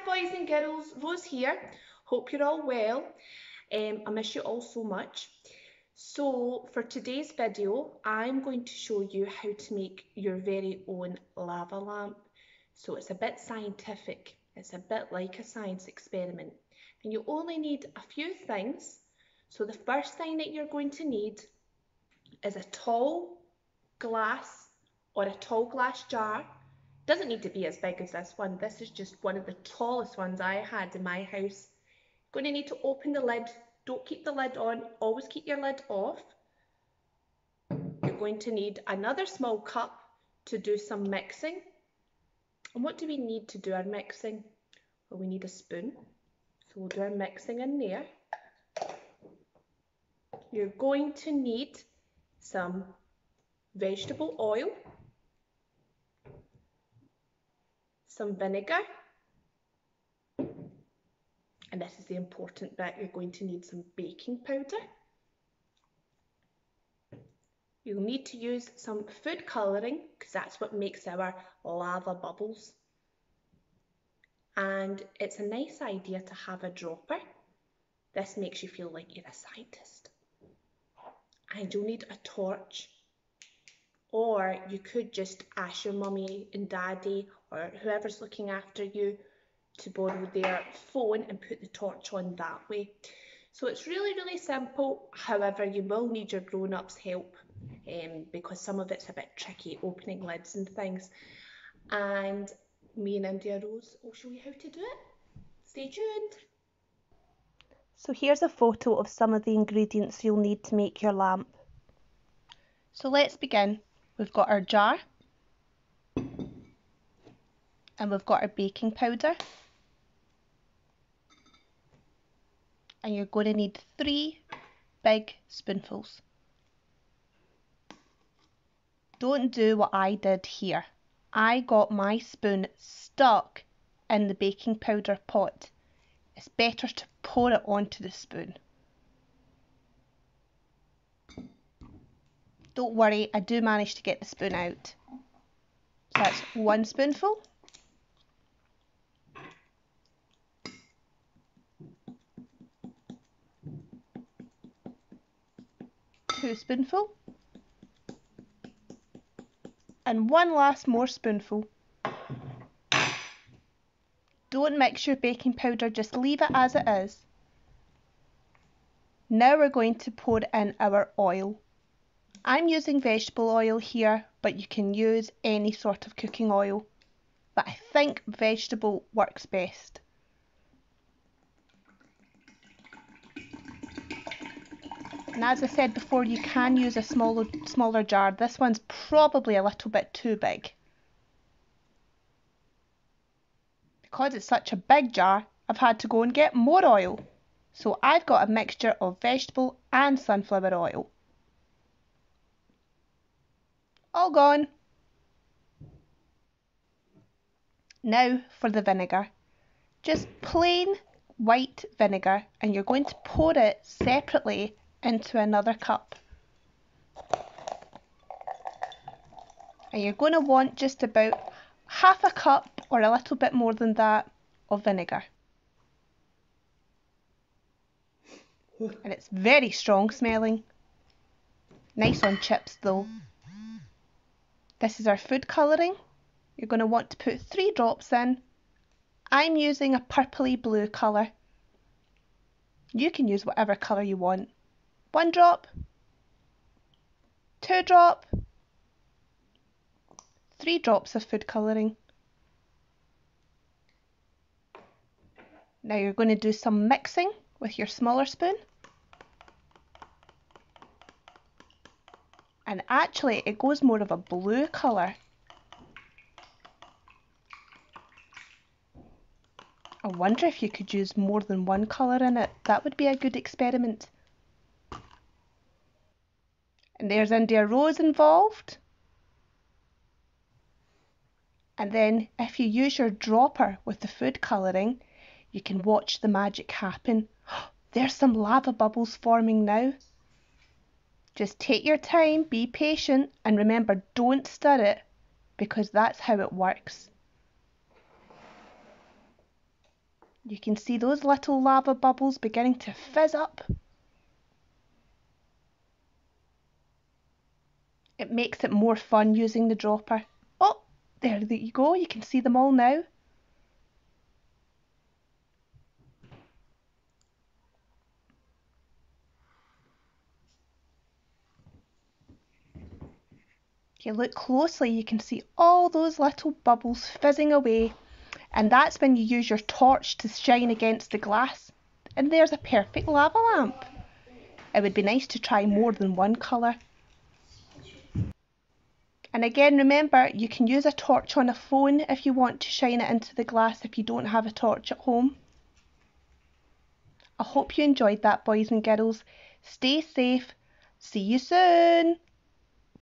boys and girls, Rose here. Hope you're all well. I miss you all so much. So for today's video, I'm going to show you how to make your very own lava lamp. So it's a bit scientific. It's a bit like a science experiment. And you only need a few things. So the first thing that you're going to need is a tall glass or a tall glass jar. Doesn't need to be as big as this one. This is just one of the tallest ones I had in my house. Going to need to open the lid. Don't keep the lid on. Always keep your lid off. You're going to need another small cup to do some mixing. And what do we need to do our mixing? Well, we need a spoon. So we'll do our mixing in there. You're going to need some vegetable oil, some vinegar, and this is the important bit, you're going to need some baking powder. You'll need to use some food colouring because that's what makes our lava bubbles. And it's a nice idea to have a dropper. This makes you feel like you're a scientist. And you'll need a torch. Or you could just ask your mummy and daddy or whoever's looking after you to borrow their phone and put the torch on that way. So it's really, really simple. However, you will need your grown-ups' help because some of it's a bit tricky, opening lids and things. And me and India Rose will show you how to do it. Stay tuned. So here's a photo of some of the ingredients you'll need to make your lamp. So let's begin. We've got our jar and we've got our baking powder, and you're going to need 3 big spoonfuls. Don't do what I did here. I got my spoon stuck in the baking powder pot. It's better to pour it onto the spoon. Don't worry, I do manage to get the spoon out. So that's 1 spoonful. 2 spoonful. And 1 last more spoonful. Don't mix your baking powder, just leave it as it is. Now we're going to pour in our oil. I'm using vegetable oil here, but you can use any sort of cooking oil. But I think vegetable works best. And as I said before, you can use a smaller jar. This one's probably a little bit too big. Because it's such a big jar, I've had to go and get more oil. So I've got a mixture of vegetable and sunflower oil. All gone. Now for the vinegar. Just plain white vinegar, and you're going to pour it separately into another cup. And you're going to want just about half a cup or a little bit more than that of vinegar. And it's very strong smelling. Nice on chips though. This is our food colouring. You're going to want to put 3 drops in. I'm using a purpley blue colour. You can use whatever colour you want. 1 drop, 2 drop, 3 drops of food colouring. Now you're going to do some mixing with your smaller spoon. And actually it goes more of a blue colour. I wonder if you could use more than 1 colour in it. That would be a good experiment. And there's India Rose involved. And then if you use your dropper with the food colouring, you can watch the magic happen. There's some lava bubbles forming now. Just take your time, be patient, and remember, don't stir it, because that's how it works. You can see those little lava bubbles beginning to fizz up. It makes it more fun using the dropper. Oh, there you go, you can see them all now. If you look closely, you can see all those little bubbles fizzing away, and that's when you use your torch to shine against the glass, and there's a perfect lava lamp. It would be nice to try more than one colour. And again, remember, you can use a torch on a phone if you want to shine it into the glass if you don't have a torch at home. I hope you enjoyed that, boys and girls. Stay safe. See you soon.